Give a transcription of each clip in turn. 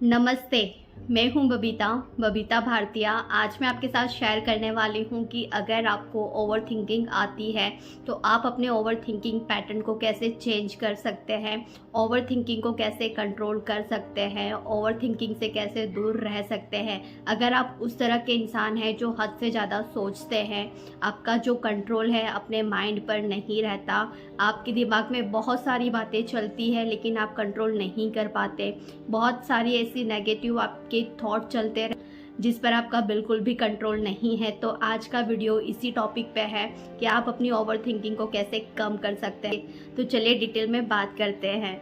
नमस्ते। मैं हूं बबीता भारतीया। आज मैं आपके साथ शेयर करने वाली हूं कि अगर आपको ओवर थिंकिंग आती है तो आप अपने ओवर थिंकिंग पैटर्न को कैसे चेंज कर सकते हैं, ओवर थिंकिंग को कैसे कंट्रोल कर सकते हैं, ओवर थिंकिंग से कैसे दूर रह सकते हैं। अगर आप उस तरह के इंसान हैं जो हद से ज़्यादा सोचते हैं, आपका जो कंट्रोल है अपने माइंड पर नहीं रहता, आपके दिमाग में बहुत सारी बातें चलती है लेकिन आप कंट्रोल नहीं कर पाते, बहुत सारी ऐसी नेगेटिव आपके थॉट चलते रहे जिस पर आपका बिल्कुल भी कंट्रोल नहीं है, तो आज का वीडियो इसी टॉपिक पे है कि आप अपनी ओवर थिंकिंग को कैसे कम कर सकते हैं। तो चलिए डिटेल में बात करते हैं।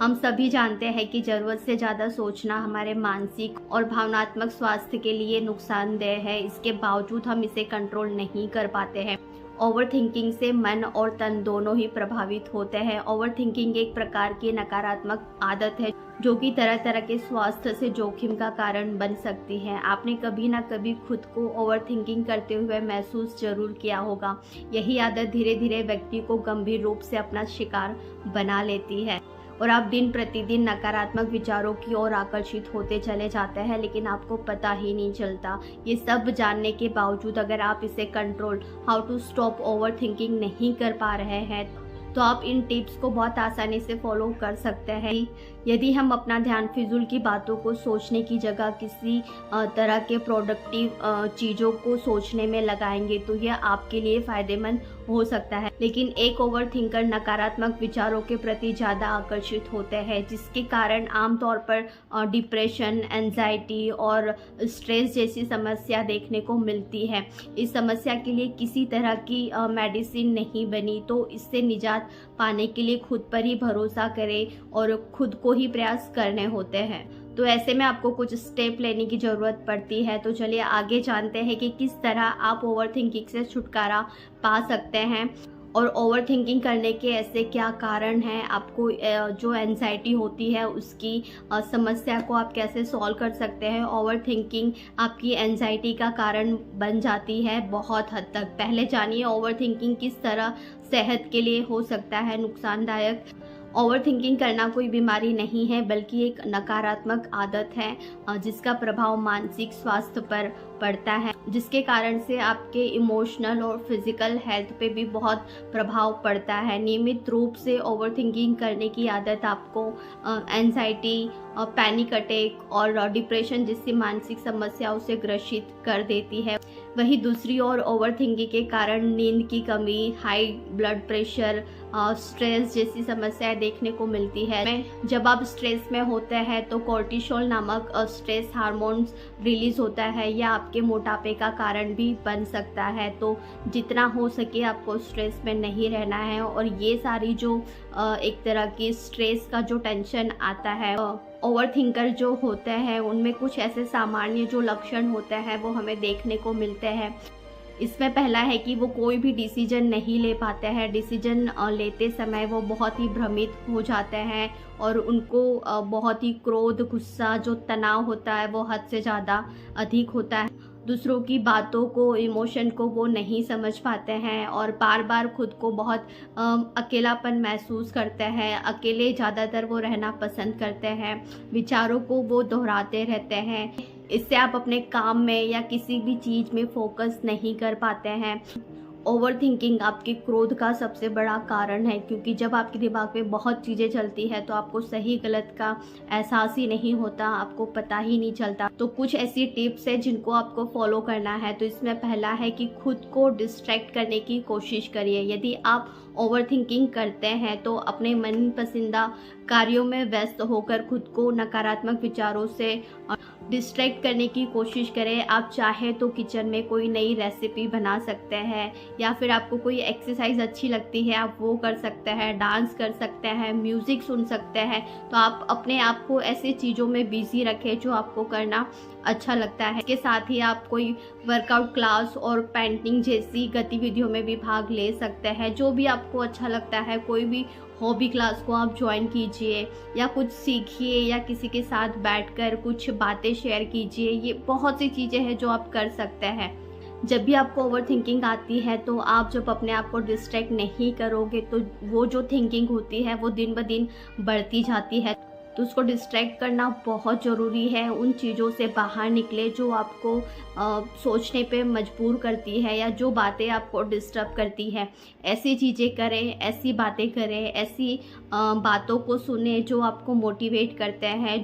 हम सभी जानते हैं कि ज़रूरत से ज़्यादा सोचना हमारे मानसिक और भावनात्मक स्वास्थ्य के लिए नुकसानदेह है। इसके बावजूद हम इसे कंट्रोल नहीं कर पाते हैं। ओवर थिंकिंग से मन और तन दोनों ही प्रभावित होते हैं। ओवर थिंकिंग एक प्रकार की नकारात्मक आदत है जो कि तरह तरह के स्वास्थ्य से जोखिम का कारण बन सकती है। आपने कभी ना कभी खुद को ओवर थिंकिंग करते हुए महसूस जरूर किया होगा। यही आदत धीरे धीरे व्यक्ति को गंभीर रूप से अपना शिकार बना लेती है और आप दिन प्रतिदिन नकारात्मक विचारों की ओर आकर्षित होते चले जाते हैं, लेकिन आपको पता ही नहीं चलता। ये सब जानने के बावजूद अगर आप इसे control how to stop overthinking नहीं कर पा रहे हैं तो आप इन टिप्स को बहुत आसानी से फॉलो कर सकते हैं। यदि हम अपना ध्यान फिजूल की बातों को सोचने की जगह किसी तरह के प्रोडक्टिव चीज़ों को सोचने में लगाएंगे तो यह आपके लिए फ़ायदेमंद हो सकता है। लेकिन एक ओवर थिंकर नकारात्मक विचारों के प्रति ज़्यादा आकर्षित होते हैं, जिसके कारण आमतौर पर डिप्रेशन, एंजाइटी और स्ट्रेस जैसी समस्या देखने को मिलती है। इस समस्या के लिए किसी तरह की मेडिसिन नहीं बनी, तो इससे निजात पाने के लिए खुद पर ही भरोसा करें और खुद को ही प्रयास करने होते हैं। तो ऐसे में आपको कुछ स्टेप लेने की ज़रूरत पड़ती है। तो चलिए आगे जानते हैं कि किस तरह आप ओवर थिंकिंग से छुटकारा पा सकते हैं और ओवर थिंकिंग करने के ऐसे क्या कारण हैं। आपको जो एंजाइटी होती है उसकी समस्या को आप कैसे सॉल्व कर सकते हैं। ओवर थिंकिंग आपकी एंजाइटी का कारण बन जाती है बहुत हद तक। पहले जानिए ओवर थिंकिंग किस तरह सेहत के लिए हो सकता है नुकसानदायक। ओवर थिंकिंग करना कोई बीमारी नहीं है बल्कि एक नकारात्मक आदत है जिसका प्रभाव मानसिक स्वास्थ्य पर पड़ता है, जिसके कारण से आपके इमोशनल और फिजिकल हेल्थ पे भी बहुत प्रभाव पड़ता है। नियमित रूप से ओवर थिंकिंग करने की आदत आपको एंजाइटी, पैनिक अटैक और डिप्रेशन जैसी मानसिक समस्याओं से ग्रसित कर देती है। वहीं दूसरी ओर ओवर थिंकिंग के कारण नींद की कमी, हाई ब्लड प्रेशर, स्ट्रेस जैसी समस्याएं देखने को मिलती है। जब आप स्ट्रेस में होते हैं तो कोर्टिसोल नामक स्ट्रेस हार्मोन्स रिलीज होता है, या आपके मोटापे का कारण भी बन सकता है। तो जितना हो सके आपको स्ट्रेस में नहीं रहना है। और ये सारी जो एक तरह की स्ट्रेस का जो टेंशन आता है, ओवर थिंकर जो होते हैं उनमें कुछ ऐसे सामान्य जो लक्षण होते हैं वो हमें देखने को मिलते हैं। इसमें पहला है कि वो कोई भी डिसीजन नहीं ले पाते हैं। डिसीजन लेते समय वो बहुत ही भ्रमित हो जाते हैं और उनको बहुत ही क्रोध, गुस्सा, जो तनाव होता है वो हद से ज़्यादा अधिक होता है। दूसरों की बातों को, इमोशन को वो नहीं समझ पाते हैं और बार बार खुद को बहुत अकेलापन महसूस करते हैं। अकेले ज़्यादातर वो रहना पसंद करते हैं। विचारों को वो दोहराते रहते हैं। इससे आप अपने काम में या किसी भी चीज़ में फोकस नहीं कर पाते हैं। ओवर थिंकिंग आपके क्रोध का सबसे बड़ा कारण है, क्योंकि जब आपके दिमाग में बहुत चीज़ें चलती है तो आपको सही गलत का एहसास ही नहीं होता, आपको पता ही नहीं चलता। तो कुछ ऐसी टिप्स है जिनको आपको फॉलो करना है। तो इसमें पहला है कि खुद को डिस्ट्रैक्ट करने की कोशिश करिए। यदि आप ओवर थिंकिंग करते हैं तो अपने मन पसंदीदा कार्यों में व्यस्त होकर खुद को नकारात्मक विचारों से डिस्ट्रैक्ट करने की कोशिश करें। आप चाहे तो किचन में कोई नई रेसिपी बना सकते हैं, या फिर आपको कोई एक्सरसाइज अच्छी लगती है आप वो कर सकते हैं, डांस कर सकते हैं, म्यूज़िक सुन सकते हैं। तो आप अपने आप को ऐसी चीज़ों में बिजी रखें जो आपको करना अच्छा लगता है। इसके साथ ही आप कोई वर्कआउट क्लास और पेंटिंग जैसी गतिविधियों में भी भाग ले सकते हैं। जो भी आपको अच्छा लगता है, कोई भी हॉबी क्लास को आप ज्वाइन कीजिए या कुछ सीखिए या किसी के साथ बैठकर कुछ बातें शेयर कीजिए। ये बहुत सी चीज़ें हैं जो आप कर सकते हैं। जब भी आपको ओवर थिंकिंग आती है तो आप जब अपने आप को डिस्ट्रैक्ट नहीं करोगे तो वो जो थिंकिंग होती है वो दिन ब दिन बढ़ती जाती है। तो उसको डिस्ट्रैक्ट करना बहुत ज़रूरी है। उन चीज़ों से बाहर निकले जो आपको सोचने पे मजबूर करती है या जो बातें आपको डिस्टर्ब करती है। ऐसी चीज़ें करें, ऐसी बातें करें, ऐसी बातों को सुने जो आपको मोटिवेट करते हैं,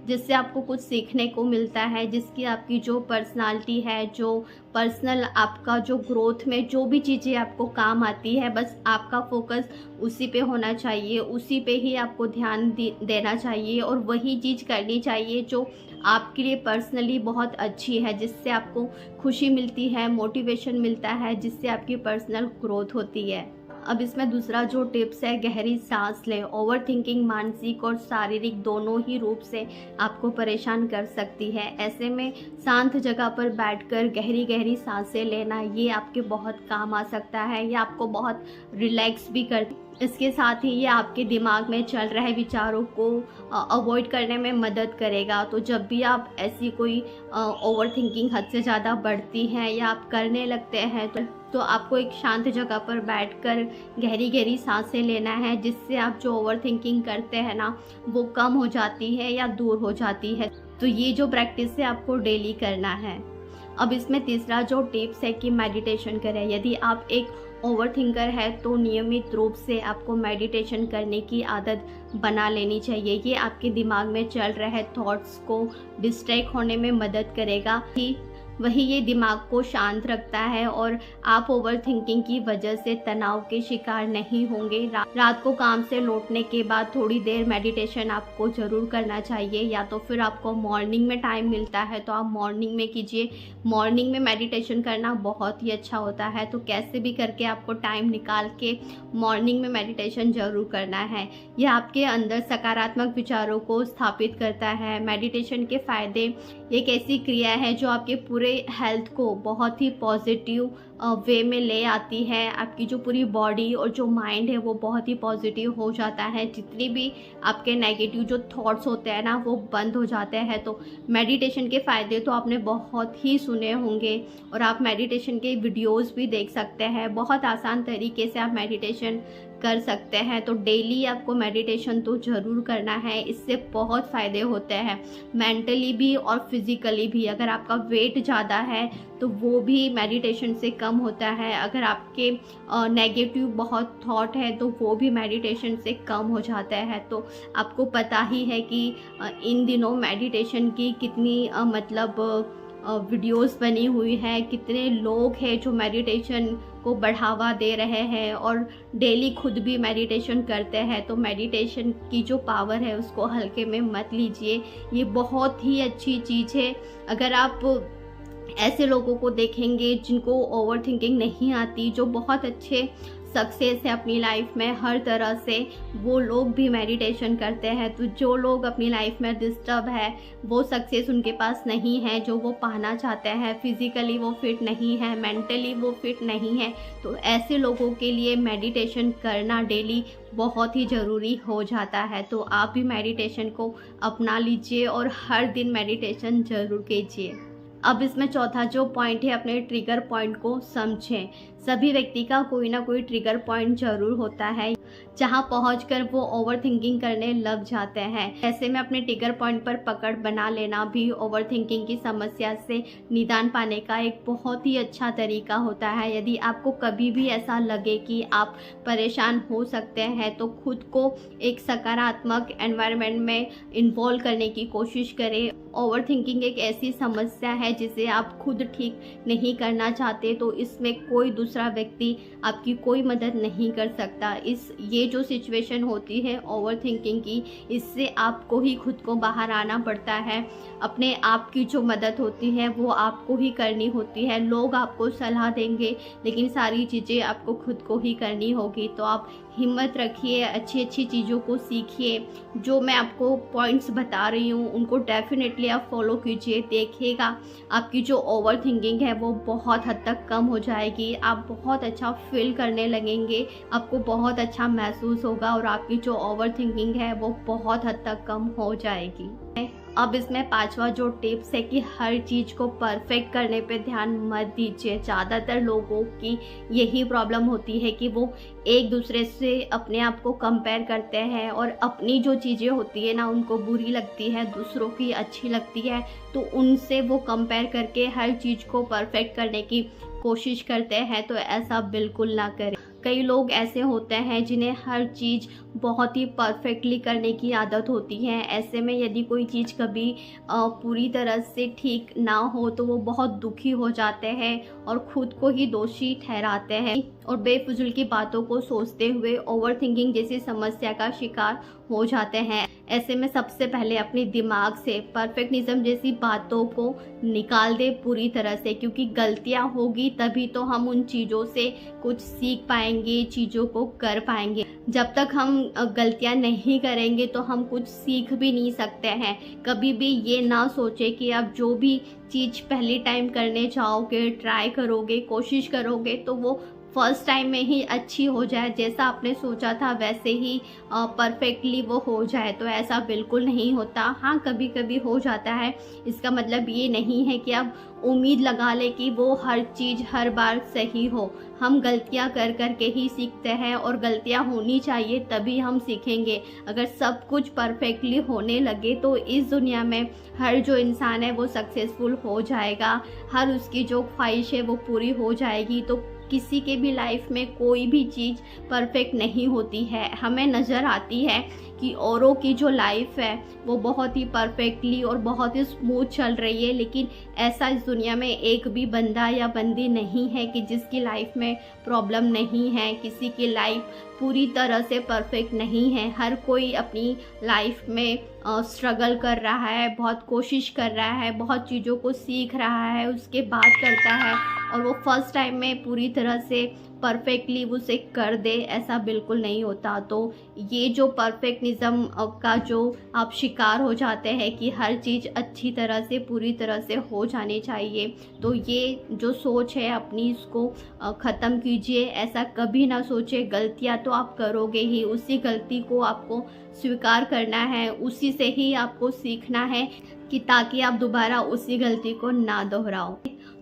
जिससे आपको कुछ सीखने को मिलता है, जिसकी आपकी जो पर्सनालिटी है, जो पर्सनल आपका जो ग्रोथ में जो भी चीज़ें आपको काम आती है, बस आपका फोकस उसी पे होना चाहिए, उसी पे ही आपको ध्यान देना चाहिए और वही चीज़ करनी चाहिए जो आपके लिए पर्सनली बहुत अच्छी है, जिससे आपको खुशी मिलती है, मोटिवेशन मिलता है, जिससे आपकी पर्सनल ग्रोथ होती है। अब इसमें दूसरा जो टिप्स है, गहरी सांस लें। ओवर थिंकिंग मानसिक और शारीरिक दोनों ही रूप से आपको परेशान कर सकती है। ऐसे में शांत जगह पर बैठकर गहरी गहरी सांसें लेना ये आपके बहुत काम आ सकता है, या आपको बहुत रिलैक्स भी कर। इसके साथ ही ये आपके दिमाग में चल रहे विचारों को अवॉइड करने में मदद करेगा। तो जब भी आप ऐसी कोई ओवर थिंकिंग हद से ज़्यादा बढ़ती है या आप करने लगते हैं तो आपको एक शांत जगह पर बैठकर गहरी गहरी सांसें लेना है, जिससे आप जो ओवर थिंकिंग करते हैं ना वो कम हो जाती है या दूर हो जाती है। तो ये जो प्रैक्टिस है आपको डेली करना है। अब इसमें तीसरा जो टिप्स है कि मेडिटेशन करें। यदि आप एक ओवर थिंकर है तो नियमित रूप से आपको मेडिटेशन करने की आदत बना लेनी चाहिए। ये आपके दिमाग में चल रहे थॉट्स को डिस्ट्रैक्ट होने में मदद करेगा, वही ये दिमाग को शांत रखता है और आप ओवर थिंकिंग की वजह से तनाव के शिकार नहीं होंगे। रात को काम से लौटने के बाद थोड़ी देर मेडिटेशन आपको ज़रूर करना चाहिए, या तो फिर आपको मॉर्निंग में टाइम मिलता है तो आप मॉर्निंग में कीजिए। मॉर्निंग में मेडिटेशन करना बहुत ही अच्छा होता है, तो कैसे भी करके आपको टाइम निकाल के मॉर्निंग में मेडिटेशन ज़रूर करना है। यह आपके अंदर सकारात्मक विचारों को स्थापित करता है। मेडिटेशन के फ़ायदे, एक ऐसी क्रिया है जो आपके पूरे हेल्थ को बहुत ही पॉजिटिव वे में ले आती है। आपकी जो पूरी बॉडी और जो माइंड है वो बहुत ही पॉजिटिव हो जाता है। जितनी भी आपके नेगेटिव जो थॉट्स होते हैं ना वो बंद हो जाते हैं। तो मेडिटेशन के फ़ायदे तो आपने बहुत ही सुने होंगे और आप मेडिटेशन के वीडियोस भी देख सकते हैं। बहुत आसान तरीके से आप मेडिटेशन कर सकते हैं। तो डेली आपको मेडिटेशन तो ज़रूर करना है, इससे बहुत फ़ायदे होते हैं मेंटली भी और फिज़िकली भी। अगर आपका वेट ज़्यादा है तो वो भी मेडिटेशन से कम होता है। अगर आपके नेगेटिव बहुत थॉट है तो वो भी मेडिटेशन से कम हो जाता है। तो आपको पता ही है कि इन दिनों मेडिटेशन की कितनी वीडियोस बनी हुई है, कितने लोग हैं जो मेडिटेशन को बढ़ावा दे रहे हैं और डेली खुद भी मेडिटेशन करते हैं। तो मेडिटेशन की जो पावर है उसको हल्के में मत लीजिए, ये बहुत ही अच्छी चीज़ है। अगर आप ऐसे लोगों को देखेंगे जिनको ओवर थिंकिंग नहीं आती, जो बहुत अच्छे सक्सेस है अपनी लाइफ में हर तरह से, वो लोग भी मेडिटेशन करते हैं। तो जो लोग अपनी लाइफ में डिस्टर्ब है, वो सक्सेस उनके पास नहीं है जो वो पाना चाहते हैं, फिज़िकली वो फिट नहीं है, मेंटली वो फिट नहीं है, तो ऐसे लोगों के लिए मेडिटेशन करना डेली बहुत ही ज़रूरी हो जाता है। तो आप भी मेडिटेशन को अपना लीजिए और हर दिन मेडिटेशन ज़रूर कीजिए। अब इसमें चौथा जो पॉइंट है, अपने ट्रिगर पॉइंट को समझें। सभी व्यक्ति का कोई ना कोई ट्रिगर पॉइंट जरूर होता है जहां पहुंचकर वो ओवर थिंकिंग करने लग जाते हैं। ऐसे में अपने ट्रिगर पॉइंट पर पकड़ बना लेना भी ओवर थिंकिंग की समस्या से निदान पाने का एक बहुत ही अच्छा तरीका होता है। यदि आपको कभी भी ऐसा लगे कि आप परेशान हो सकते हैं तो खुद को एक सकारात्मक एनवायरनमेंट में इन्वॉल्व करने की कोशिश करें। ओवर थिंकिंग एक ऐसी समस्या है जिसे आप खुद ठीक नहीं करना चाहते, तो इसमें कोई दूसरा व्यक्ति आपकी कोई मदद नहीं कर सकता। ये जो सिचुएशन होती है ओवर थिंकिंग की, इससे आपको ही खुद को बाहर आना पड़ता है। अपने आप की जो मदद होती है वो आपको ही करनी होती है। लोग आपको सलाह देंगे लेकिन सारी चीज़ें आपको खुद को ही करनी होगी। तो आप हिम्मत रखिए, अच्छी अच्छी चीज़ों को सीखिए। जो मैं आपको पॉइंट्स बता रही हूँ उनको डेफिनेटली आप फॉलो कीजिए। देखिएगा आपकी जो ओवर थिंकिंग है वो बहुत हद तक कम हो जाएगी। आप बहुत अच्छा फील करने लगेंगे, आपको बहुत अच्छा महसूस होगा और आपकी जो ओवर थिंकिंग है वो बहुत हद तक कम हो जाएगी। अब इसमें पांचवा जो टिप्स है कि हर चीज़ को परफेक्ट करने पे ध्यान मत दीजिए। ज़्यादातर लोगों की यही प्रॉब्लम होती है कि वो एक दूसरे से अपने आप को कंपेयर करते हैं और अपनी जो चीज़ें होती है ना उनको बुरी लगती है, दूसरों की अच्छी लगती है, तो उनसे वो कंपेयर करके हर चीज़ को परफेक्ट करने की कोशिश करते हैं। तो ऐसा बिल्कुल ना करें। कई लोग ऐसे होते हैं जिन्हें हर चीज़ बहुत ही परफेक्टली करने की आदत होती है। ऐसे में यदि कोई चीज़ कभी पूरी तरह से ठीक ना हो तो वो बहुत दुखी हो जाते हैं और ख़ुद को ही दोषी ठहराते हैं और बेफिजूल की बातों को सोचते हुए ओवरथिंकिंग जैसी समस्या का शिकार हो जाते हैं। ऐसे में सबसे पहले अपने दिमाग से परफेक्शनिज्म जैसी बातों को निकाल दे पूरी तरह से, क्योंकि गलतियां होगी तभी तो हम उन चीज़ों से कुछ सीख पाएंगे, चीज़ों को कर पाएंगे। जब तक हम गलतियां नहीं करेंगे तो हम कुछ सीख भी नहीं सकते हैं। कभी भी ये ना सोचे कि आप जो भी चीज़ पहली टाइम करने जाओगे, ट्राई करोगे, कोशिश करोगे तो वो फर्स्ट टाइम में ही अच्छी हो जाए, जैसा आपने सोचा था वैसे ही परफेक्टली वो हो जाए। तो ऐसा बिल्कुल नहीं होता। हाँ, कभी कभी हो जाता है, इसका मतलब ये नहीं है कि आप उम्मीद लगा लें कि वो हर चीज़ हर बार सही हो। हम गलतियां कर कर के ही सीखते हैं और गलतियां होनी चाहिए तभी हम सीखेंगे। अगर सब कुछ परफेक्टली होने लगे तो इस दुनिया में हर जो इंसान है वो सक्सेसफुल हो जाएगा, हर उसकी जो ख्वाहिश है वो पूरी हो जाएगी। तो किसी के भी लाइफ में कोई भी चीज़ परफेक्ट नहीं होती है। हमें नज़र आती है कि औरों की जो लाइफ है वो बहुत ही परफेक्टली और बहुत ही स्मूथ चल रही है, लेकिन ऐसा इस दुनिया में एक भी बंदा या बंदी नहीं है कि जिसकी लाइफ में प्रॉब्लम नहीं है। किसी की लाइफ पूरी तरह से परफेक्ट नहीं है। हर कोई अपनी लाइफ में स्ट्रगल कर रहा है, बहुत कोशिश कर रहा है, बहुत चीज़ों को सीख रहा है, उसके बाद करता है और वो फर्स्ट टाइम में पूरी तरह से परफेक्टली उसे कर दे, ऐसा बिल्कुल नहीं होता। तो ये जो परफेक्शनिज्म का जो आप शिकार हो जाते हैं कि हर चीज़ अच्छी तरह से पूरी तरह से हो जानी चाहिए, तो ये जो सोच है अपनी इसको ख़त्म कीजिए। ऐसा कभी ना सोचे। गलतियाँ तो आप करोगे ही, उसी गलती को आपको स्वीकार करना है, उसी से ही आपको सीखना है कि ताकि आप दोबारा उसी गलती को ना दोहराओ।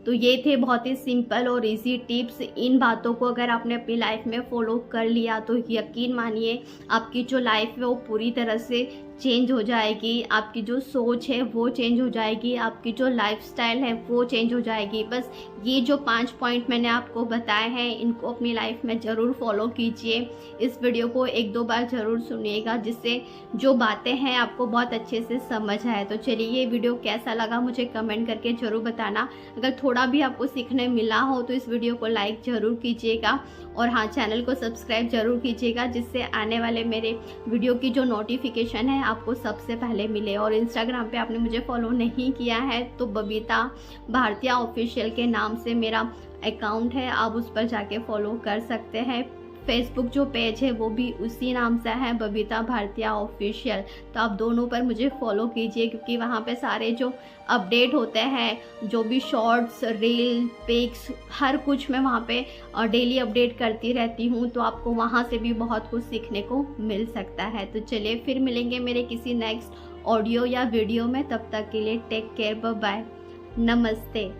तो ये थे बहुत ही सिंपल और इजी टिप्स। इन बातों को अगर आपने अपनी लाइफ में फॉलो कर लिया तो यकीन मानिए आपकी जो लाइफ है वो पूरी तरह से चेंज हो जाएगी। आपकी जो सोच है वो चेंज हो जाएगी, आपकी जो लाइफस्टाइल है वो चेंज हो जाएगी। बस ये जो 5 पॉइंट मैंने आपको बताए हैं इनको अपनी लाइफ में ज़रूर फॉलो कीजिए। इस वीडियो को 1-2 बार ज़रूर सुनिएगा जिससे जो बातें हैं आपको बहुत अच्छे से समझ आए। तो चलिए, ये वीडियो कैसा लगा मुझे कमेंट करके ज़रूर बताना। अगर थोड़ा भी आपको सीखने मिला हो तो इस वीडियो को लाइक ज़रूर कीजिएगा और हाँ, चैनल को सब्सक्राइब ज़रूर कीजिएगा जिससे आने वाले मेरे वीडियो की जो नोटिफिकेशन है आपको सबसे पहले मिले। और इंस्टाग्राम पे आपने मुझे फॉलो नहीं किया है तो बबीता भारतीया ऑफिशियल के नाम से मेरा अकाउंट है, आप उस पर जाके फॉलो कर सकते हैं। फेसबुक जो पेज है वो भी उसी नाम से है, बबीता भारतीया ऑफिशियल। तो आप दोनों पर मुझे फॉलो कीजिए क्योंकि वहाँ पे सारे जो अपडेट होते हैं, जो भी शॉर्ट्स, रील, पिक्स, हर कुछ मैं वहाँ पे डेली अपडेट करती रहती हूँ। तो आपको वहाँ से भी बहुत कुछ सीखने को मिल सकता है। तो चलिए, फिर मिलेंगे मेरे किसी नेक्स्ट ऑडियो या वीडियो में। तब तक के लिए टेक केयर, बाय बाय, नमस्ते।